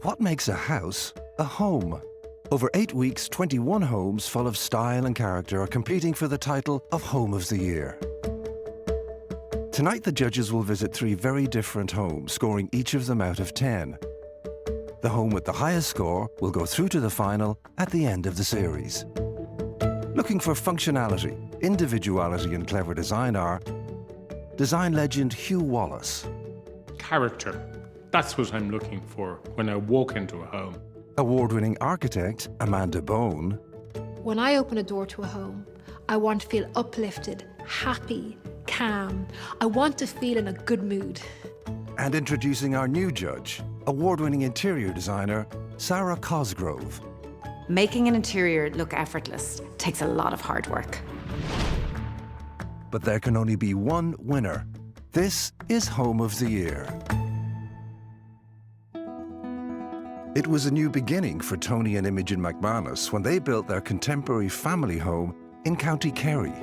What makes a house a home? Over 8 weeks, 21 homes full of style and character are competing for the title of Home of the Year. Tonight, the judges will visit 3 very different homes, scoring each of them out of 10. The home with the highest score will go through to the final at the end of the series. Looking for functionality, individuality and clever design are design legend Hugh Wallace, Character. That's what I'm looking for when I walk into a home. award-winning architect Amanda Bone, When I open a door to a home, I want to feel uplifted, happy, calm. I want to feel in a good mood. and introducing our new judge, award-winning interior designer Sarah Cosgrove. Making an interior look effortless takes a lot of hard work. But there can only be one winner. This is Home of the Year. It was a new beginning for Tony and Imogen McManus when they built their contemporary family home in County Kerry.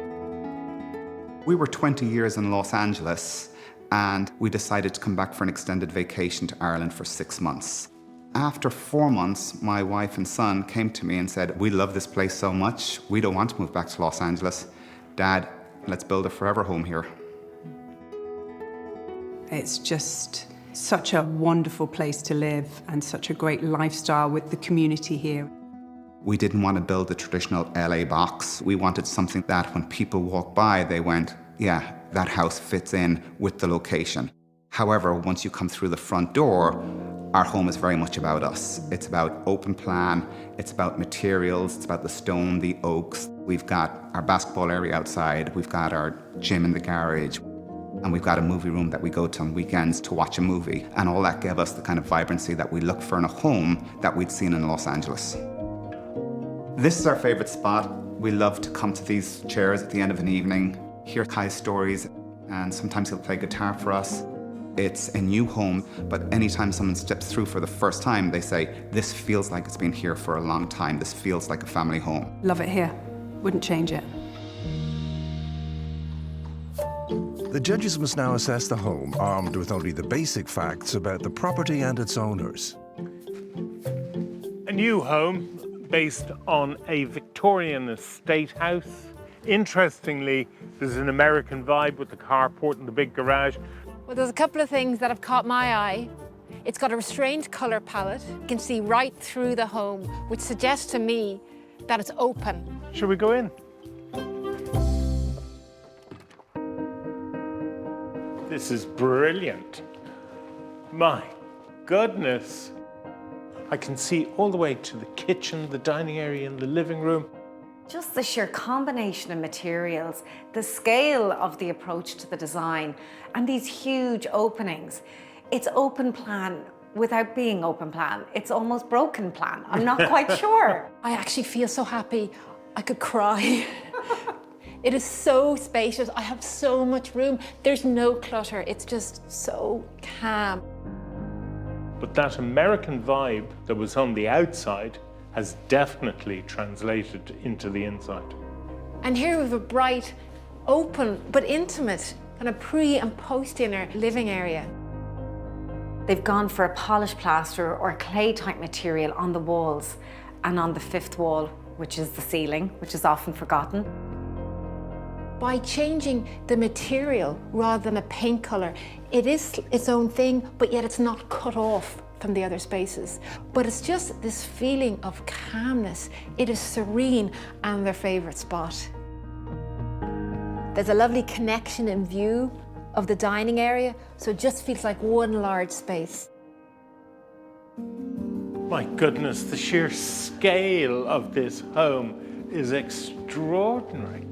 We were 20 years in Los Angeles and we decided to come back for an extended vacation to Ireland for 6 months. After 4 months, my wife and son came to me and said, "We love this place so much, we don't want to move back to Los Angeles. Dad, let's build a forever home here." It's just such a wonderful place to live and such a great lifestyle with the community here. We didn't want to build the traditional LA box. We wanted something that when people walk by, they went, "Yeah, that house fits in with the location." However, once you come through the front door, our home is very much about us. It's about open plan, it's about materials, it's about the stone, the oaks. We've got our basketball area outside, we've got our gym in the garage, and we've got a movie room that we go to on weekends to watch a movie. And all that gave us the kind of vibrancy that we look for in a home that we'd seen in Los Angeles. This is our favorite spot. We love to come to these chairs at the end of an evening, hear Kai's stories, and sometimes he'll play guitar for us. It's a new home, but anytime someone steps through for the first time, they say, "This feels like it's been here for a long time. This feels like a family home." Love it here. Wouldn't change it. The judges must now assess the home, armed with only the basic facts about the property and its owners. A new home based on a Victorian estate house. Interestingly, there's an American vibe with the carport and the big garage. Well, there's a couple of things that have caught my eye. It's got a restrained colour palette. You can see right through the home, which suggests to me that it's open. Should we go in? This is brilliant. My goodness. I can see all the way to the kitchen, the dining area, and the living room. Just the sheer combination of materials, the scale of the approach to the design, and these huge openings. It's open plan without being open plan. It's almost broken plan. I'm not quite sure. I actually feel so happy I could cry. It is so spacious. I have so much room. There's no clutter. It's just so calm. But that American vibe that was on the outside has definitely translated into the inside. And here we have a bright, open, but intimate kind of pre and post dinner living area. They've gone for a polished plaster or clay type material on the walls and on the 5th wall, which is the ceiling, which is often forgotten. By changing the material rather than a paint color, it is its own thing, but yet it's not cut off from the other spaces. But it's just this feeling of calmness. It is serene and their favorite spot. There's a lovely connection in view of the dining area, so it just feels like one large space. My goodness, the sheer scale of this home is extraordinary.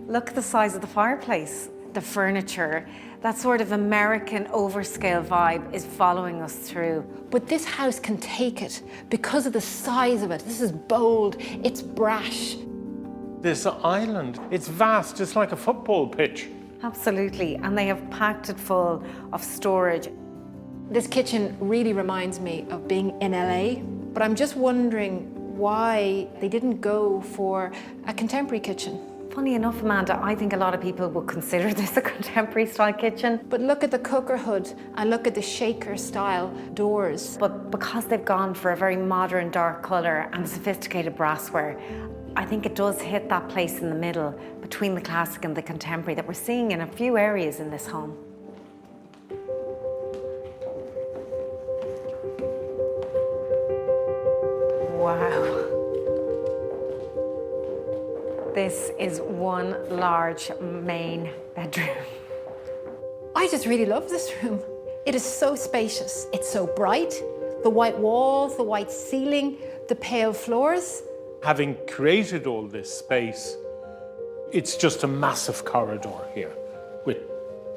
Look at the size of the fireplace, the furniture. That sort of American overscale vibe is following us through. But this house can take it because of the size of it. This is bold, it's brash. This island, it's vast, it's like a football pitch. Absolutely, and they have packed it full of storage. This kitchen really reminds me of being in LA, but I'm just wondering why they didn't go for a contemporary kitchen. Funny enough, Amanda, I think a lot of people would consider this a contemporary style kitchen. But look at the cooker hood and look at the shaker style doors. But because they've gone for a very modern dark colour and sophisticated brassware, I think it does hit that place in the middle between the classic and the contemporary that we're seeing in a few areas in this home. Wow. This is one large main bedroom. I just really love this room. It is so spacious. It's so bright. The white walls, the white ceiling, the pale floors. Having created all this space, it's just a massive corridor here with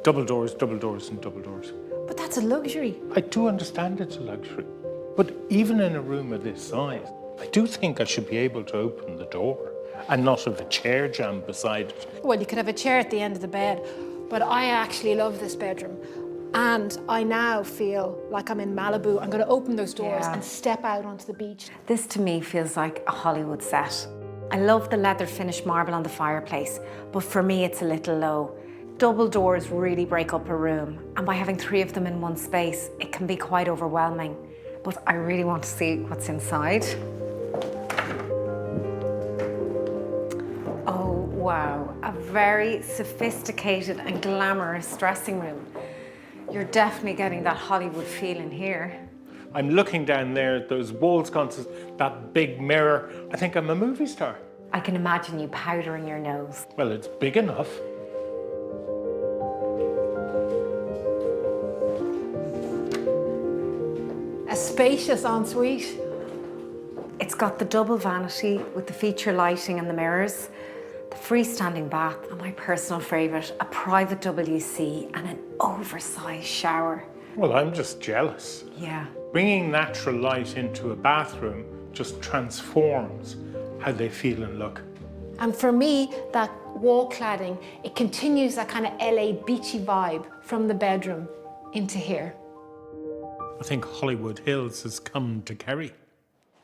double doors, and double doors. But that's a luxury. I do understand it's a luxury, but even in a room of this size, I do think I should be able to open the door and not have a chair jammed beside it. Well, you could have a chair at the end of the bed, but I actually love this bedroom. And I now feel like I'm in Malibu. I'm going to open those doors and step out onto the beach. This to me feels like a Hollywood set. I love the leather finished marble on the fireplace, but for me it's a little low. Double doors really break up a room, and by having 3 of them in one space, it can be quite overwhelming. But I really want to see what's inside. Oh, wow. A very sophisticated and glamorous dressing room. You're definitely getting that Hollywood feel in here. I'm looking down there at those wall sconces, that big mirror. I think I'm a movie star. I can imagine you powdering your nose. Well, it's big enough. A spacious ensuite. It's got the double vanity with the feature lighting and the mirrors, the freestanding bath, and my personal favourite, a private WC and an oversized shower. Well, I'm just jealous. Yeah. Bringing natural light into a bathroom just transforms how they feel and look. And for me, that wall cladding, it continues that kind of LA beachy vibe from the bedroom into here. I think Hollywood Hills has come to Kerry.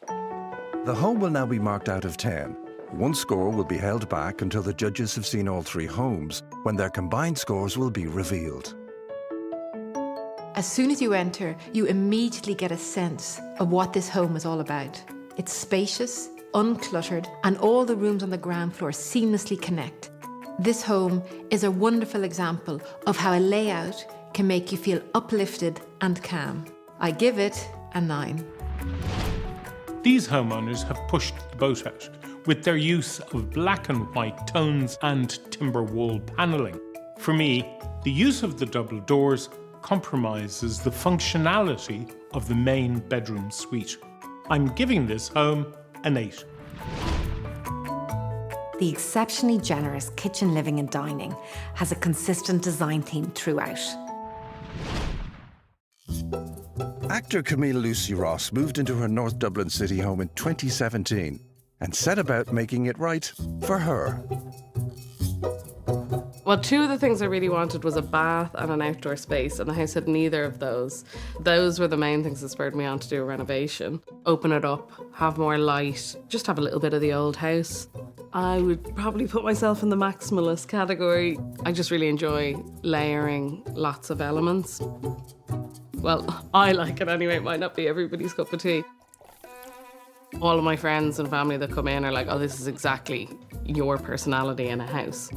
The home will now be marked out of 10. 1 score will be held back until the judges have seen all 3 homes, when their combined scores will be revealed. As soon as you enter, you immediately get a sense of what this home is all about. It's spacious, uncluttered, and all the rooms on the ground floor seamlessly connect. This home is a wonderful example of how a layout can make you feel uplifted and calm. I give it a 9. These homeowners have pushed the boat out with their use of black and white tones and timber wall panelling. For me, the use of the double doors compromises the functionality of the main bedroom suite. I'm giving this home an 8. The exceptionally generous kitchen, living and dining has a consistent design theme throughout. Actor Camille Lucy Ross moved into her North Dublin city home in 2017 and set about making it right for her. Well, 2 of the things I really wanted was a bath and an outdoor space, and the house had neither of those. Those were the main things that spurred me on to do a renovation. Open it up, have more light, just have a little bit of the old house. I would probably put myself in the maximalist category. I just really enjoy layering lots of elements. Well, I like it anyway. It might not be everybody's cup of tea. All of my friends and family that come in are like, oh, this is exactly your personality in a house.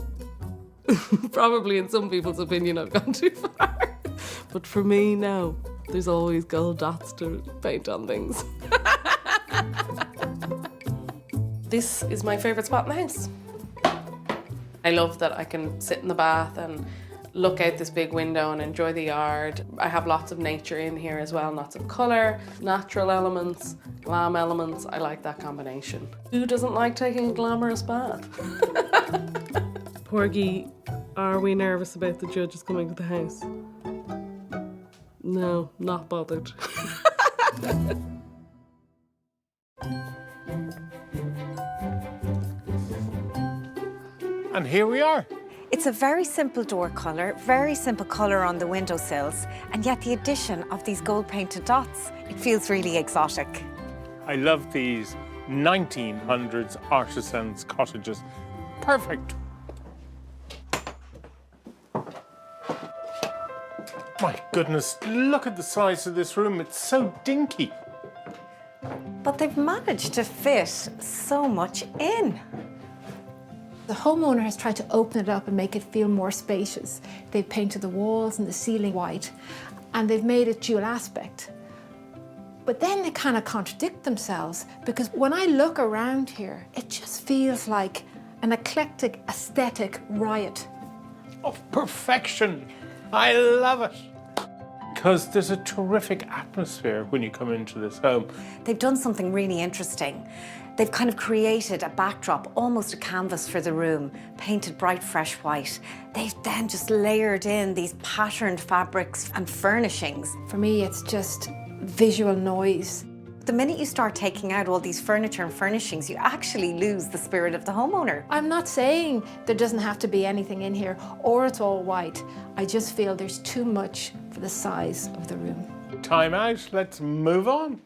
Probably in some people's opinion I've gone too far. But for me, no. There's always gold dots to paint on things. This is my favourite spot in the house. I love that I can sit in the bath and look out this big window and enjoy the yard. I have lots of nature in here as well, lots of colour, natural elements, glam elements. I like that combination. Who doesn't like taking a glamorous bath? Porgy, are we nervous about the judges coming to the house? No, not bothered. And here we are. It's a very simple door colour, very simple colour on the windowsills, and yet the addition of these gold-painted dots, it feels really exotic. I love these 1900s artisans' cottages. Perfect My goodness, look at the size of this room. It's so dinky. But they've managed to fit so much in. The homeowner has tried to open it up and make it feel more spacious. They've painted the walls and the ceiling white, and they've made it dual aspect. But then they kind of contradict themselves, because when I look around here, it just feels like an eclectic aesthetic riot. Of perfection. I love it. Because there's a terrific atmosphere when you come into this home. They've done something really interesting. They've kind of created a backdrop, almost a canvas for the room, painted bright, fresh white. They've then just layered in these patterned fabrics and furnishings. For me, it's just visual noise. The minute you start taking out all these furniture and furnishings, you actually lose the spirit of the homeowner. I'm not saying there doesn't have to be anything in here, or it's all white. I just feel there's too much for the size of the room. Time out, let's move on.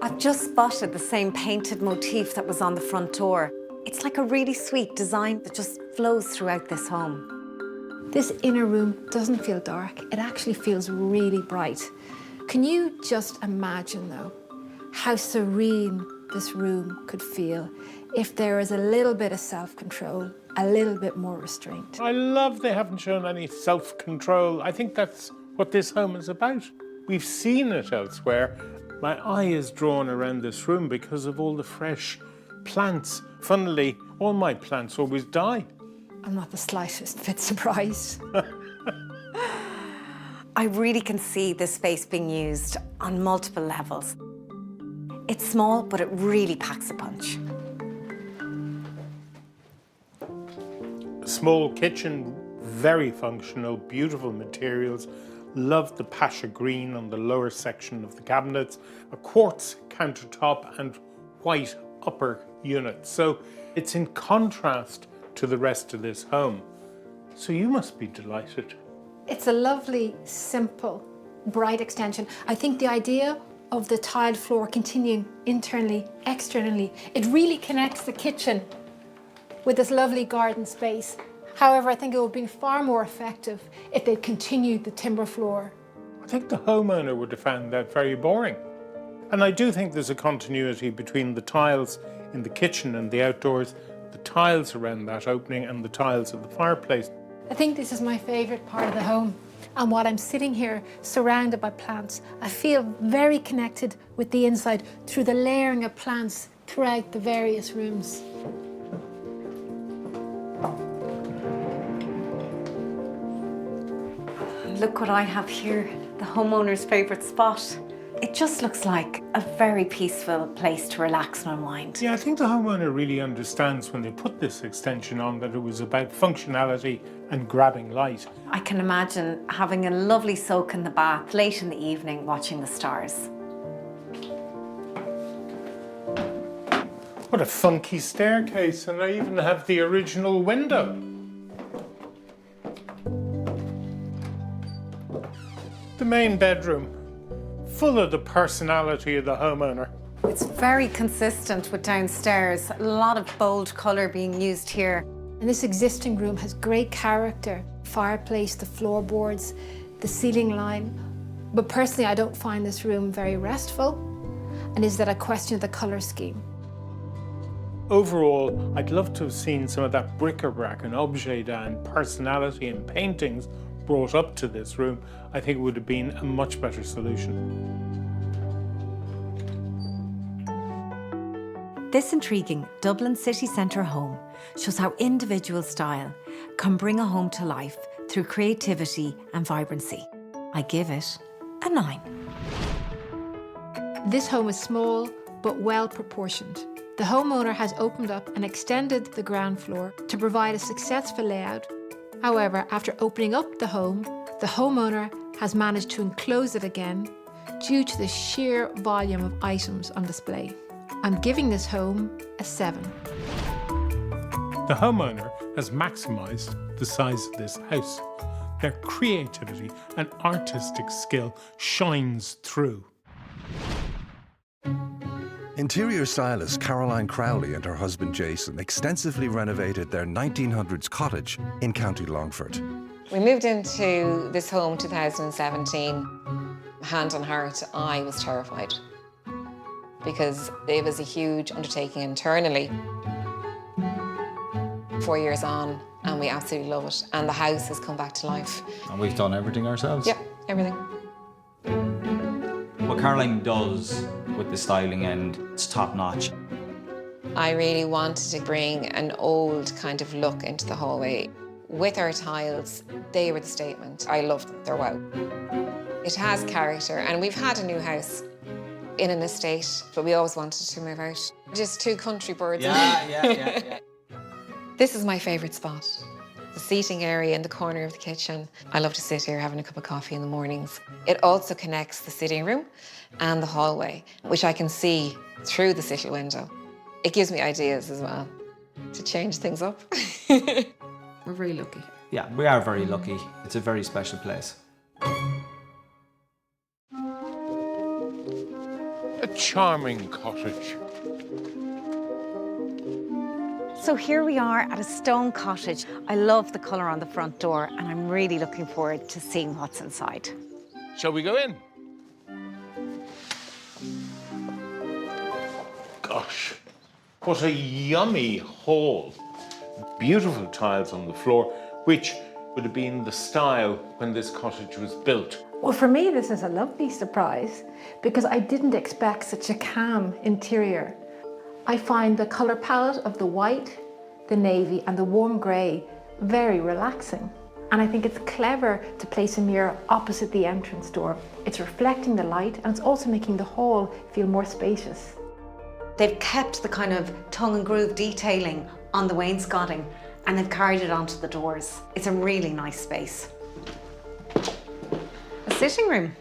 I've just spotted the same painted motif that was on the front door. It's like a really sweet design that just flows throughout this home. This inner room doesn't feel dark. It actually feels really bright. Can you just imagine, though, how serene this room could feel if there is a little bit of self-control, a little bit more restraint? I love they haven't shown any self-control. I think that's what this home is about. We've seen it elsewhere. My eye is drawn around this room because of all the fresh plants. Funnily, all my plants always die. I'm not the slightest bit surprised. I really can see this space being used on multiple levels. It's small, but it really packs a punch. A small kitchen, very functional, beautiful materials. Love the pasha green on the lower section of the cabinets, a quartz countertop and white upper unit. So it's in contrast to the rest of this home. So you must be delighted. It's a lovely, simple, bright extension. I think the idea of the tiled floor continuing internally, externally, it really connects the kitchen with this lovely garden space. However, I think it would be far more effective if they continued the timber floor. I think the homeowner would have found that very boring. And I do think there's a continuity between the tiles in the kitchen and the outdoors, the tiles around that opening and the tiles of the fireplace. I think this is my favourite part of the home. And while I'm sitting here surrounded by plants, I feel very connected with the inside through the layering of plants throughout the various rooms. Look what I have here, the homeowner's favourite spot. It just looks like a very peaceful place to relax and unwind. Yeah, I think the homeowner really understands when they put this extension on that it was about functionality and grabbing light. I can imagine having a lovely soak in the bath late in the evening watching the stars. What a funky staircase, and I even have the original window. The main bedroom, full of the personality of the homeowner. It's very consistent with downstairs. A lot of bold colour being used here. And this existing room has great character. Fireplace, the floorboards, the ceiling line. But personally, I don't find this room very restful. And is that a question of the colour scheme? Overall, I'd love to have seen some of that bric-a-brac and objet and personality and paintings brought up to this room. I think it would have been a much better solution. This intriguing Dublin city centre home shows how individual style can bring a home to life through creativity and vibrancy. I give it a 9. This home is small but well proportioned. The homeowner has opened up and extended the ground floor to provide a successful layout. However, after opening up the homeowner has managed to enclose it again due to the sheer volume of items on display. I'm giving this home a 7. The homeowner has maximised the size of this house. Their creativity and artistic skill shines through. In Interior stylist Caroline Crowley and her husband Jason extensively renovated their 1900s cottage in County Longford. We moved into this home 2017. Hand on heart, I was terrified because it was a huge undertaking internally. 4 years on, and we absolutely love it. And the house has come back to life. And we've done everything ourselves? Yeah, everything. What Caroline does with the styling end, it's top notch. I really wanted to bring an old kind of look into the hallway. With our tiles, they were the statement. I loved them, they're wow. It has character, and we've had a new house in an estate, but we always wanted to move out. Just two country birds. Yeah. This is my favourite spot. The seating area in the corner of the kitchen. I love to sit here having a cup of coffee in the mornings. It also connects the sitting room and the hallway, which I can see through the city window. It gives me ideas as well to change things up. We're very lucky. Yeah, we are very lucky. It's a very special place. A charming cottage. So here we are at a stone cottage. I love the colour on the front door, and I'm really looking forward to seeing what's inside. Shall we go in? Gosh, what a yummy hall. Beautiful tiles on the floor, which would have been the style when this cottage was built. Well, for me, this is a lovely surprise because I didn't expect such a calm interior. I find the colour palette of the white, the navy and the warm grey very relaxing. And I think it's clever to place a mirror opposite the entrance door. It's reflecting the light and it's also making the hall feel more spacious. They've kept the kind of tongue and groove detailing on the wainscoting and they've carried it onto the doors. It's a really nice space. A sitting room.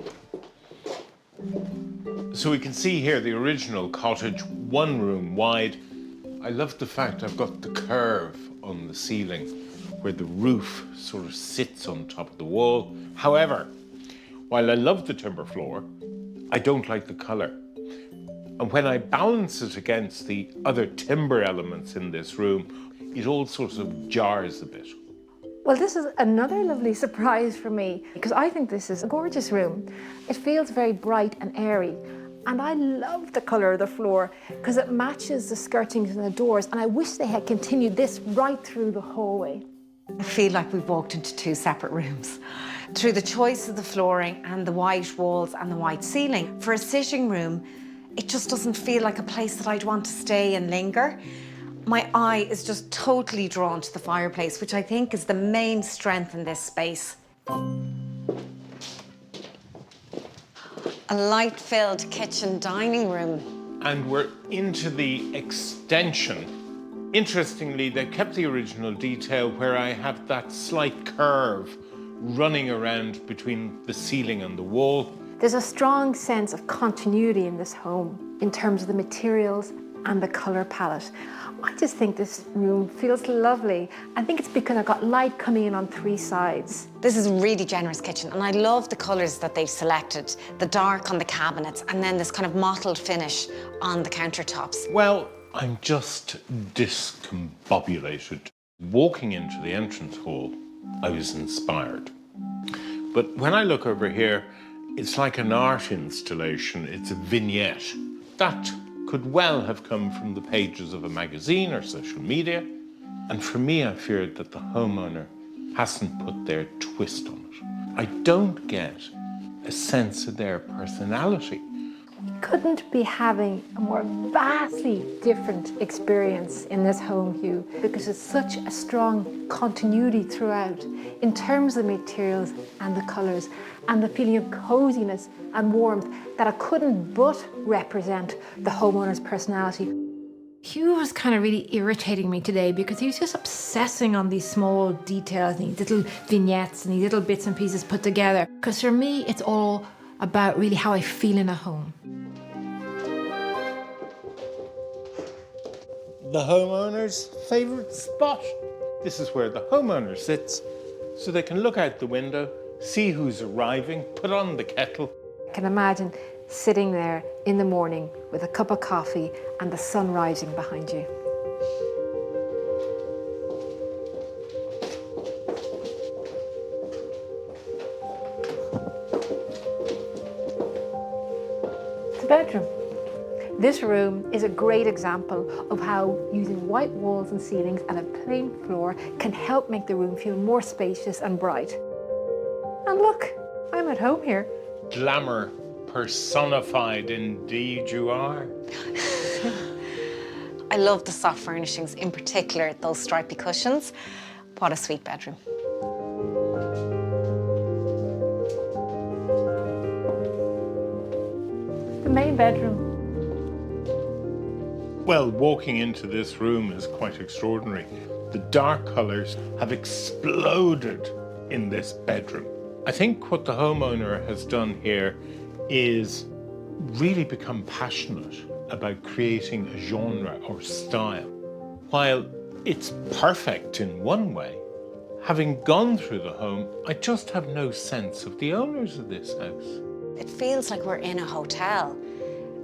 So we can see here the original cottage, one room wide. I love the fact I've got the curve on the ceiling where the roof sort of sits on top of the wall. However, while I love the timber floor, I don't like the colour. And when I balance it against the other timber elements in this room, it all sort of jars a bit. Well, this is another lovely surprise for me because I think this is a gorgeous room. It feels very bright and airy. And I love the colour of the floor because it matches the skirtings and the doors. And I wish they had continued this right through the hallway. I feel like we've walked into two separate rooms. Through the choice of the flooring and the white walls and the white ceiling, for a sitting room, it just doesn't feel like a place that I'd want to stay and linger. My eye is just totally drawn to the fireplace, which I think is the main strength in this space. A light-filled kitchen dining room. And we're into the extension. Interestingly, they kept the original detail where I have that slight curve running around between the ceiling and the wall. There's a strong sense of continuity in this home in terms of the materials and the colour palette. I just think this room feels lovely. I think it's because I've got light coming in on three sides. This is a really generous kitchen and I love the colours that they've selected. The dark on the cabinets and then this kind of mottled finish on the countertops. Well, I'm just discombobulated. Walking into the entrance hall, I was inspired. But when I look over here, it's like an art installation. It's a vignette. That could well have come from the pages of a magazine or social media. And for me, I feared that the homeowner hasn't put their twist on it. I don't get a sense of their personality. Couldn't be having a more vastly different experience in this home, Hugh, because it's such a strong continuity throughout in terms of the materials and the colours and the feeling of coziness and warmth that I couldn't but represent the homeowner's personality. Hugh was kind of really irritating me today because he was just obsessing on these small details and these little vignettes and these little bits and pieces put together. Because for me, it's all about really how I feel in a home. The homeowner's favourite spot. This is where the homeowner sits so they can look out the window, see who's arriving, put on the kettle. I can imagine sitting there in the morning with a cup of coffee and the sun rising behind you. The bedroom. This room is a great example of how using white walls and ceilings and a plain floor can help make the room feel more spacious and bright. And look, I'm at home here. Glamour personified, indeed you are. I love the soft furnishings, in particular those stripy cushions. What a sweet bedroom. The main bedroom. Well, walking into this room is quite extraordinary. The dark colours have exploded in this bedroom. I think what the homeowner has done here is really become passionate about creating a genre or style. While it's perfect in one way, having gone through the home, I just have no sense of the owners of this house. It feels like we're in a hotel.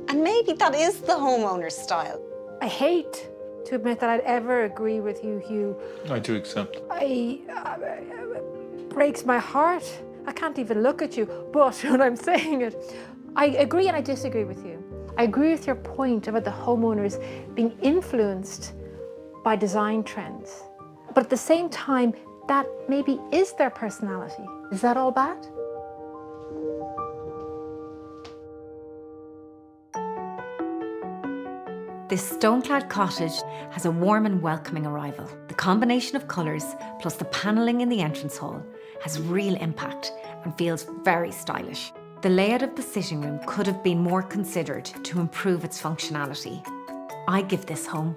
And maybe that is the homeowner's style. I hate to admit that I'd ever agree with you, Hugh. I do accept. Breaks my heart. I can't even look at you, but when I'm saying it, I agree and I disagree with you. I agree with your point about the homeowners being influenced by design trends. But at the same time, that maybe is their personality. Is that all bad? This stone-clad cottage has a warm and welcoming arrival. The combination of colours plus the panelling in the entrance hall has real impact and feels very stylish. The layout of the sitting room could have been more considered to improve its functionality. I give this home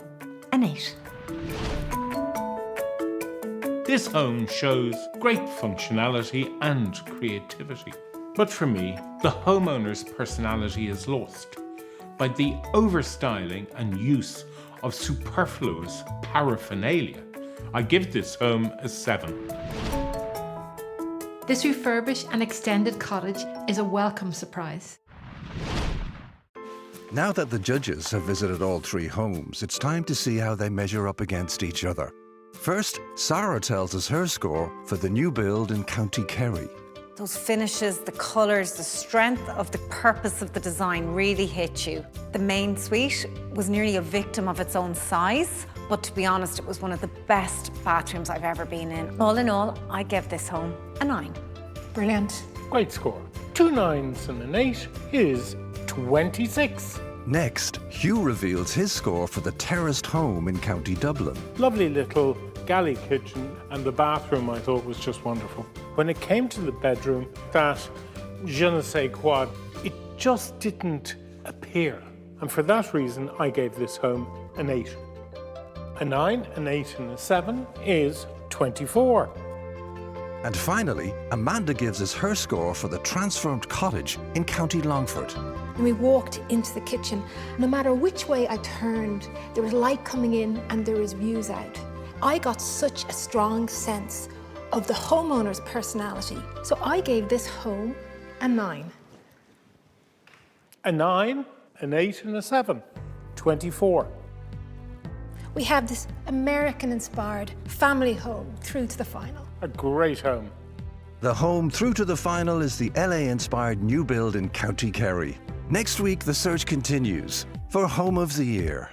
an 8. This home shows great functionality and creativity. But for me, the homeowner's personality is lost by the overstyling and use of superfluous paraphernalia. I give this home a 7. This refurbished and extended cottage is a welcome surprise. Now that the judges have visited all 3 homes, it's time to see how they measure up against each other. First, Sarah tells us her score for the new build in County Kerry. Those finishes, the colours, the strength of the purpose of the design really hit you. The main suite was nearly a victim of its own size, but to be honest, it was one of the best bathrooms I've ever been in. All in all, I give this home a 9. Brilliant. Great score. 2 9s and an 8 is 26. Next, Hugh reveals his score for the terraced home in County Dublin. Lovely little galley kitchen, and the bathroom I thought was just wonderful. When it came to the bedroom, that je ne sais quoi, it just didn't appear. And for that reason, I gave this home an 8. A 9, an 8 and a 7 is 24. And finally, Amanda gives us her score for the transformed cottage in County Longford. When we walked into the kitchen, no matter which way I turned, there was light coming in and there was views out. I got such a strong sense of the homeowner's personality. So I gave this home a 9. A 9, an 8 and a 7, 24. We have this American-inspired family home through to the final. A great home. The home through to the final is the LA-inspired new build in County Kerry. Next week, the search continues for Home of the Year.